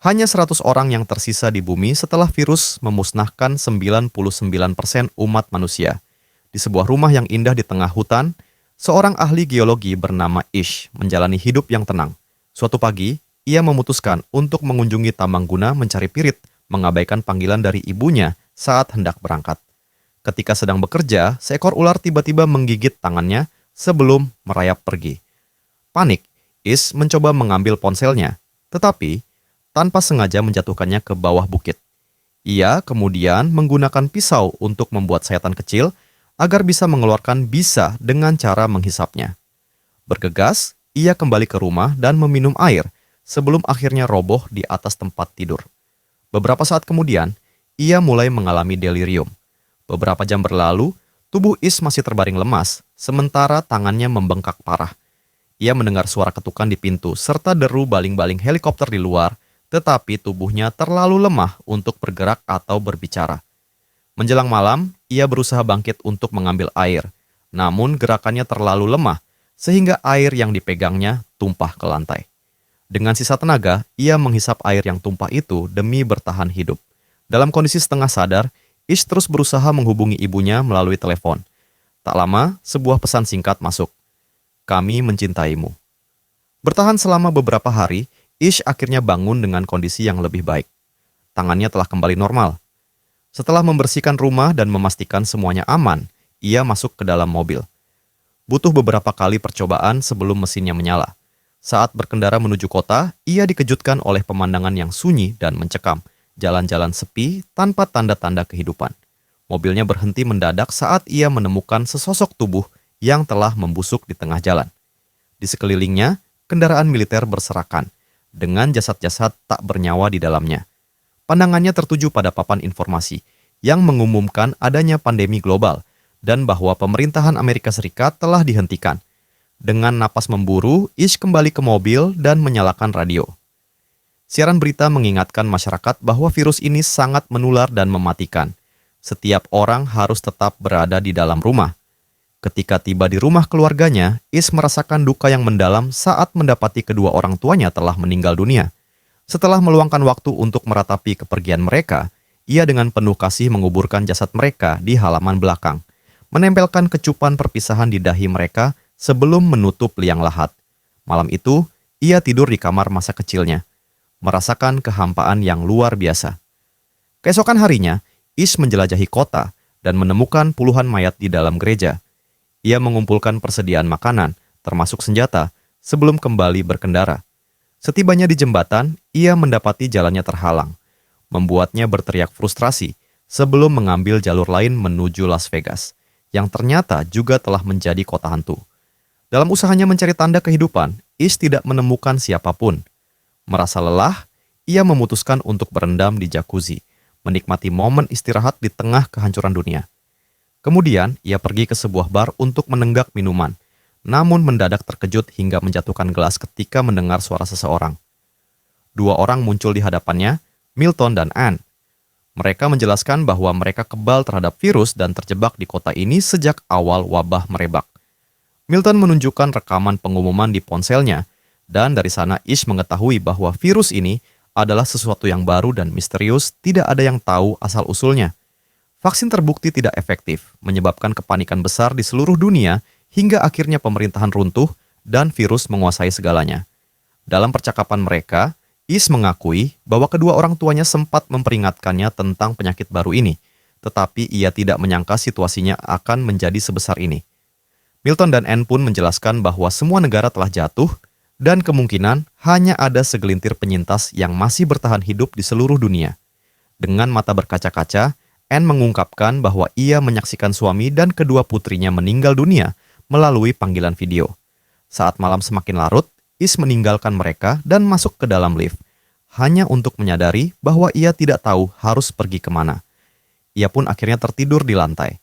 Hanya 100 orang yang tersisa di bumi setelah virus memusnahkan 99% umat manusia. Di sebuah rumah yang indah di tengah hutan, seorang ahli geologi bernama Ish menjalani hidup yang tenang. Suatu pagi, ia memutuskan untuk mengunjungi tambang guna mencari pirit, mengabaikan panggilan dari ibunya saat hendak berangkat. Ketika sedang bekerja, seekor ular tiba-tiba menggigit tangannya sebelum merayap pergi. Panik, Ish mencoba mengambil ponselnya, tetapi tanpa sengaja menjatuhkannya ke bawah bukit. Ia kemudian menggunakan pisau untuk membuat sayatan kecil agar bisa mengeluarkan bisa dengan cara menghisapnya. Bergegas, ia kembali ke rumah dan meminum air sebelum akhirnya roboh di atas tempat tidur. Beberapa saat kemudian, ia mulai mengalami delirium. Beberapa jam berlalu, tubuh Is masih terbaring lemas, sementara tangannya membengkak parah. Ia mendengar suara ketukan di pintu serta deru baling-baling helikopter di luar, tetapi tubuhnya terlalu lemah untuk bergerak atau berbicara. Menjelang malam, ia berusaha bangkit untuk mengambil air, namun gerakannya terlalu lemah sehingga air yang dipegangnya tumpah ke lantai. Dengan sisa tenaga, ia menghisap air yang tumpah itu demi bertahan hidup. Dalam kondisi setengah sadar, Ish terus berusaha menghubungi ibunya melalui telepon. Tak lama, sebuah pesan singkat masuk. "Kami mencintaimu." Bertahan selama beberapa hari, Ish akhirnya bangun dengan kondisi yang lebih baik. Tangannya telah kembali normal. Setelah membersihkan rumah dan memastikan semuanya aman, ia masuk ke dalam mobil. Butuh beberapa kali percobaan sebelum mesinnya menyala. Saat berkendara menuju kota, ia dikejutkan oleh pemandangan yang sunyi dan mencekam. Jalan-jalan sepi tanpa tanda-tanda kehidupan. Mobilnya berhenti mendadak saat ia menemukan sesosok tubuh yang telah membusuk di tengah jalan. Di sekelilingnya, kendaraan militer berserakan, dengan jasad-jasad tak bernyawa di dalamnya. Pandangannya tertuju pada papan informasi yang mengumumkan adanya pandemi global dan bahwa pemerintahan Amerika Serikat telah dihentikan. Dengan napas memburu, Ish kembali ke mobil dan menyalakan radio. Siaran berita mengingatkan masyarakat bahwa virus ini sangat menular dan mematikan. Setiap orang harus tetap berada di dalam rumah. Ketika tiba di rumah keluarganya, Is merasakan duka yang mendalam saat mendapati kedua orang tuanya telah meninggal dunia. Setelah meluangkan waktu untuk meratapi kepergian mereka, ia dengan penuh kasih menguburkan jasad mereka di halaman belakang, menempelkan kecupan perpisahan di dahi mereka sebelum menutup liang lahat. Malam itu, ia tidur di kamar masa kecilnya, merasakan kehampaan yang luar biasa. Keesokan harinya, Is menjelajahi kota dan menemukan puluhan mayat di dalam gereja. Ia mengumpulkan persediaan makanan, termasuk senjata, sebelum kembali berkendara. Setibanya di jembatan, ia mendapati jalannya terhalang, membuatnya berteriak frustrasi sebelum mengambil jalur lain menuju Las Vegas, yang ternyata juga telah menjadi kota hantu. Dalam usahanya mencari tanda kehidupan, Is tidak menemukan siapapun. Merasa lelah, ia memutuskan untuk berendam di jacuzzi, menikmati momen istirahat di tengah kehancuran dunia. Kemudian, ia pergi ke sebuah bar untuk menenggak minuman, namun mendadak terkejut hingga menjatuhkan gelas ketika mendengar suara seseorang. Dua orang muncul di hadapannya, Milton dan Anne. Mereka menjelaskan bahwa mereka kebal terhadap virus dan terjebak di kota ini sejak awal wabah merebak. Milton menunjukkan rekaman pengumuman di ponselnya, dan dari sana Ish mengetahui bahwa virus ini adalah sesuatu yang baru dan misterius, tidak ada yang tahu asal-usulnya. Vaksin terbukti tidak efektif, menyebabkan kepanikan besar di seluruh dunia hingga akhirnya pemerintahan runtuh dan virus menguasai segalanya. Dalam percakapan mereka, Is mengakui bahwa kedua orang tuanya sempat memperingatkannya tentang penyakit baru ini, tetapi ia tidak menyangka situasinya akan menjadi sebesar ini. Milton dan Anne pun menjelaskan bahwa semua negara telah jatuh dan kemungkinan hanya ada segelintir penyintas yang masih bertahan hidup di seluruh dunia. Dengan mata berkaca-kaca, Anne mengungkapkan bahwa ia menyaksikan suami dan kedua putrinya meninggal dunia melalui panggilan video. Saat malam semakin larut, Is meninggalkan mereka dan masuk ke dalam lift, hanya untuk menyadari bahwa ia tidak tahu harus pergi kemana. Ia pun akhirnya tertidur di lantai.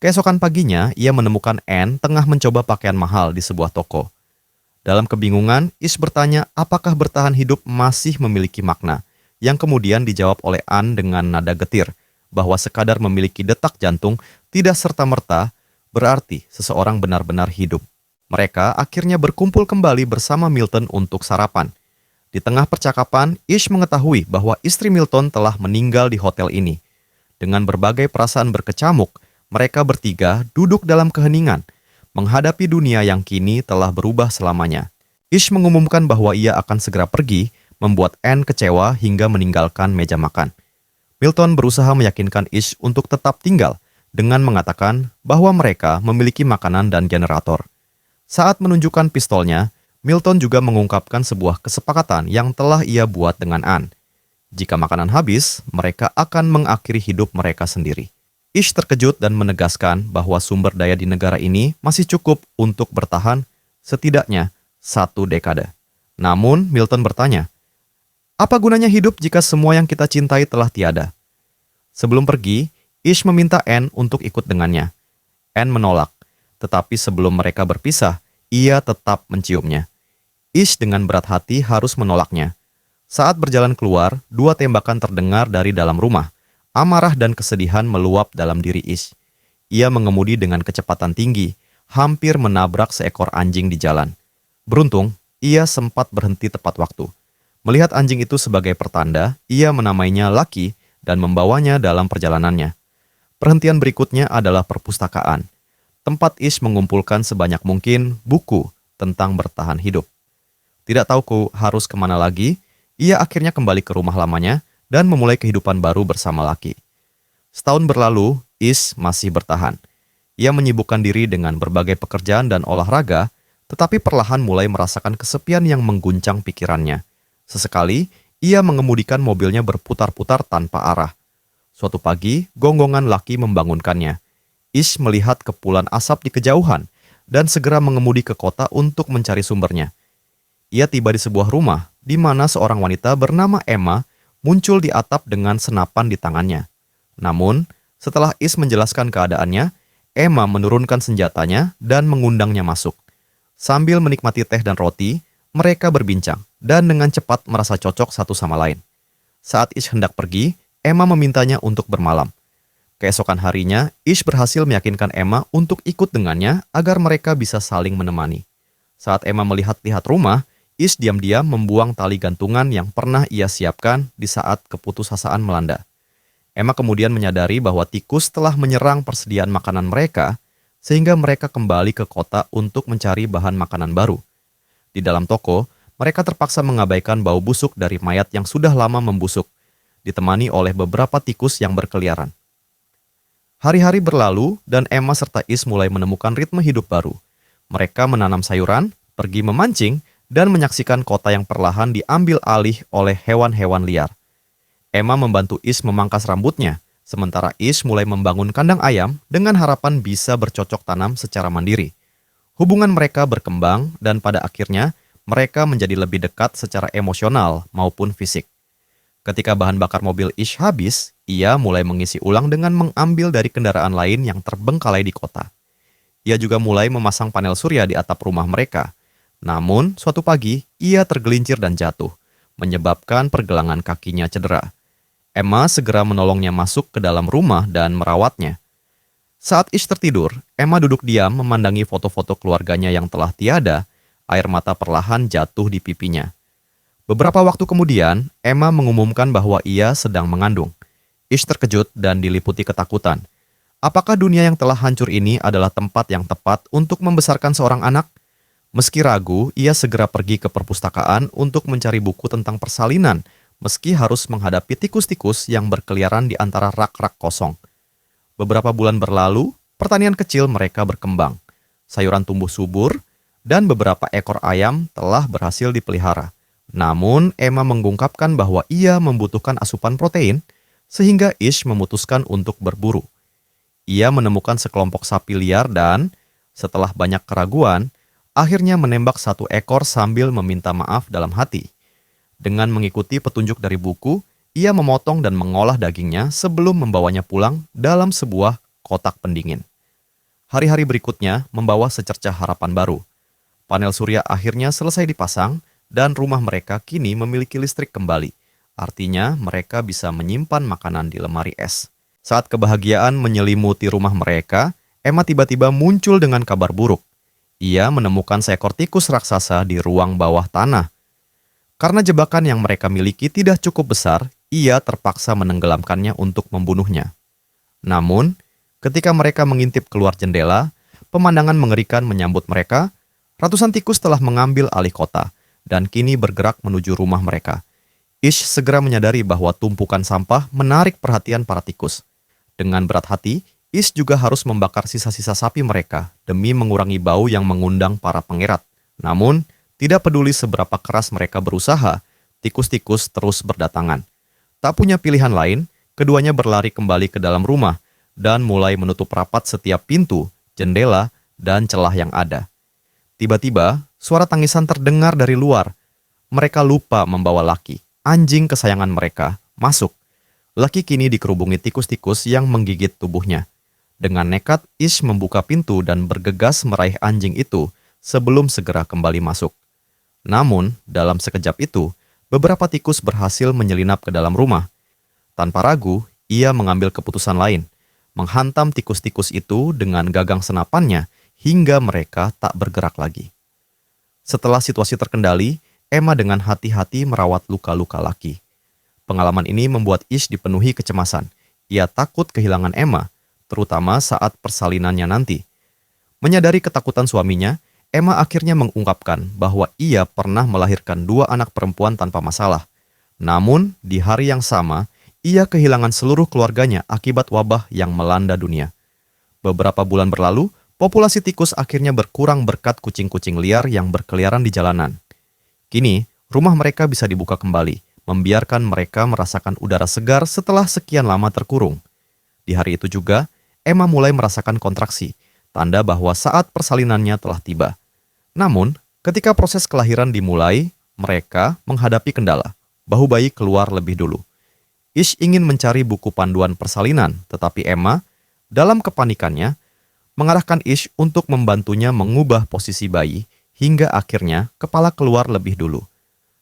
Keesokan paginya, ia menemukan Anne tengah mencoba pakaian mahal di sebuah toko. Dalam kebingungan, Is bertanya apakah bertahan hidup masih memiliki makna, yang kemudian dijawab oleh Anne dengan nada getir, bahwa sekadar memiliki detak jantung tidak serta-merta berarti seseorang benar-benar hidup. Mereka akhirnya berkumpul kembali bersama Milton untuk sarapan. Di tengah percakapan, Ish mengetahui bahwa istri Milton telah meninggal di hotel ini. Dengan berbagai perasaan berkecamuk, mereka bertiga duduk dalam keheningan, menghadapi dunia yang kini telah berubah selamanya. Ish mengumumkan bahwa ia akan segera pergi, membuat Anne kecewa hingga meninggalkan meja makan. Milton berusaha meyakinkan Ish untuk tetap tinggal dengan mengatakan bahwa mereka memiliki makanan dan generator. Saat menunjukkan pistolnya, Milton juga mengungkapkan sebuah kesepakatan yang telah ia buat dengan Anne. Jika makanan habis, mereka akan mengakhiri hidup mereka sendiri. Ish terkejut dan menegaskan bahwa sumber daya di negara ini masih cukup untuk bertahan setidaknya 1 dekade. Namun, Milton bertanya, apa gunanya hidup jika semua yang kita cintai telah tiada? Sebelum pergi, Ish meminta Anne untuk ikut dengannya. Anne menolak, tetapi sebelum mereka berpisah, ia tetap menciumnya. Ish dengan berat hati harus menolaknya. Saat berjalan keluar, 2 tembakan terdengar dari dalam rumah. Amarah dan kesedihan meluap dalam diri Ish. Ia mengemudi dengan kecepatan tinggi, hampir menabrak seekor anjing di jalan. Beruntung, ia sempat berhenti tepat waktu. Melihat anjing itu sebagai pertanda, ia menamainya Lucky dan membawanya dalam perjalanannya. Perhentian berikutnya adalah perpustakaan. Tempat Ish mengumpulkan sebanyak mungkin buku tentang bertahan hidup. Tidak tahu harus kemana lagi, ia akhirnya kembali ke rumah lamanya dan memulai kehidupan baru bersama Lucky. Setahun berlalu, Ish masih bertahan. Ia menyibukkan diri dengan berbagai pekerjaan dan olahraga, tetapi perlahan mulai merasakan kesepian yang mengguncang pikirannya. Sesekali, ia mengemudikan mobilnya berputar-putar tanpa arah. Suatu pagi, gonggongan Lucky membangunkannya. Ish melihat kepulan asap di kejauhan dan segera mengemudi ke kota untuk mencari sumbernya. Ia tiba di sebuah rumah di mana seorang wanita bernama Emma muncul di atap dengan senapan di tangannya. Namun, setelah Ish menjelaskan keadaannya, Emma menurunkan senjatanya dan mengundangnya masuk. Sambil menikmati teh dan roti, mereka berbincang dan dengan cepat merasa cocok satu sama lain. Saat Ish hendak pergi, Emma memintanya untuk bermalam. Keesokan harinya, Ish berhasil meyakinkan Emma untuk ikut dengannya agar mereka bisa saling menemani. Saat Emma melihat-lihat rumah, Ish diam-diam membuang tali gantungan yang pernah ia siapkan di saat keputusasaan melanda. Emma kemudian menyadari bahwa tikus telah menyerang persediaan makanan mereka, sehingga mereka kembali ke kota untuk mencari bahan makanan baru. Di dalam toko, mereka terpaksa mengabaikan bau busuk dari mayat yang sudah lama membusuk, ditemani oleh beberapa tikus yang berkeliaran. Hari-hari berlalu dan Emma serta Ish mulai menemukan ritme hidup baru. Mereka menanam sayuran, pergi memancing, dan menyaksikan kota yang perlahan diambil alih oleh hewan-hewan liar. Emma membantu Ish memangkas rambutnya, sementara Ish mulai membangun kandang ayam dengan harapan bisa bercocok tanam secara mandiri. Hubungan mereka berkembang dan pada akhirnya mereka menjadi lebih dekat secara emosional maupun fisik. Ketika bahan bakar mobil Ish habis, ia mulai mengisi ulang dengan mengambil dari kendaraan lain yang terbengkalai di kota. Ia juga mulai memasang panel surya di atap rumah mereka. Namun, suatu pagi, ia tergelincir dan jatuh, menyebabkan pergelangan kakinya cedera. Emma segera menolongnya masuk ke dalam rumah dan merawatnya. Saat Ish tertidur, Emma duduk diam memandangi foto-foto keluarganya yang telah tiada, air mata perlahan jatuh di pipinya. Beberapa waktu kemudian, Emma mengumumkan bahwa ia sedang mengandung. Ish terkejut dan diliputi ketakutan. Apakah dunia yang telah hancur ini adalah tempat yang tepat untuk membesarkan seorang anak? Meski ragu, ia segera pergi ke perpustakaan untuk mencari buku tentang persalinan, meski harus menghadapi tikus-tikus yang berkeliaran di antara rak-rak kosong. Beberapa bulan berlalu, pertanian kecil mereka berkembang. Sayuran tumbuh subur, dan beberapa ekor ayam telah berhasil dipelihara. Namun, Emma mengungkapkan bahwa ia membutuhkan asupan protein, sehingga Ish memutuskan untuk berburu. Ia menemukan sekelompok sapi liar dan, setelah banyak keraguan, akhirnya menembak 1 ekor sambil meminta maaf dalam hati. Dengan mengikuti petunjuk dari buku, ia memotong dan mengolah dagingnya sebelum membawanya pulang dalam sebuah kotak pendingin. Hari-hari berikutnya membawa secercah harapan baru. Panel surya akhirnya selesai dipasang dan rumah mereka kini memiliki listrik kembali. Artinya mereka bisa menyimpan makanan di lemari es. Saat kebahagiaan menyelimuti rumah mereka, Emma tiba-tiba muncul dengan kabar buruk. Ia menemukan seekor tikus raksasa di ruang bawah tanah. Karena jebakan yang mereka miliki tidak cukup besar, ia terpaksa menenggelamkannya untuk membunuhnya. Namun, ketika mereka mengintip keluar jendela, pemandangan mengerikan menyambut mereka. Ratusan tikus telah mengambil alih kota dan kini bergerak menuju rumah mereka. Ish segera menyadari bahwa tumpukan sampah menarik perhatian para tikus. Dengan berat hati, Ish juga harus membakar sisa-sisa sapi mereka demi mengurangi bau yang mengundang para pengerat. Namun, tidak peduli seberapa keras mereka berusaha, tikus-tikus terus berdatangan. Tak punya pilihan lain, keduanya berlari kembali ke dalam rumah dan mulai menutup rapat setiap pintu, jendela, dan celah yang ada. Tiba-tiba, suara tangisan terdengar dari luar. Mereka lupa membawa Lucky, anjing kesayangan mereka, masuk. Lucky kini dikerubungi tikus-tikus yang menggigit tubuhnya. Dengan nekat, Ish membuka pintu dan bergegas meraih anjing itu sebelum segera kembali masuk. Namun, dalam sekejap itu, beberapa tikus berhasil menyelinap ke dalam rumah. Tanpa ragu, ia mengambil keputusan lain, menghantam tikus-tikus itu dengan gagang senapannya hingga mereka tak bergerak lagi. Setelah situasi terkendali, Emma dengan hati-hati merawat luka-luka Lucky. Pengalaman ini membuat Ish dipenuhi kecemasan. Ia takut kehilangan Emma, terutama saat persalinannya nanti. Menyadari ketakutan suaminya, Emma akhirnya mengungkapkan bahwa ia pernah melahirkan 2 anak perempuan tanpa masalah. Namun, di hari yang sama, ia kehilangan seluruh keluarganya akibat wabah yang melanda dunia. Beberapa bulan berlalu, populasi tikus akhirnya berkurang berkat kucing-kucing liar yang berkeliaran di jalanan. Kini, rumah mereka bisa dibuka kembali, membiarkan mereka merasakan udara segar setelah sekian lama terkurung. Di hari itu juga, Emma mulai merasakan kontraksi, tanda bahwa saat persalinannya telah tiba. Namun, ketika proses kelahiran dimulai, mereka menghadapi kendala. Bahu bayi keluar lebih dulu. Ish ingin mencari buku panduan persalinan, tetapi Emma, dalam kepanikannya, mengarahkan Ish untuk membantunya mengubah posisi bayi, hingga akhirnya kepala keluar lebih dulu.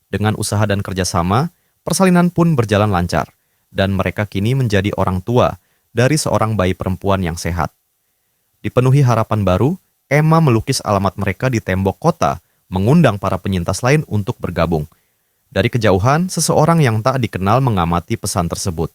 Dengan usaha dan kerjasama, persalinan pun berjalan lancar, dan mereka kini menjadi orang tua dari seorang bayi perempuan yang sehat. Dipenuhi harapan baru, Emma melukis alamat mereka di tembok kota, mengundang para penyintas lain untuk bergabung. Dari kejauhan, seseorang yang tak dikenal mengamati pesan tersebut.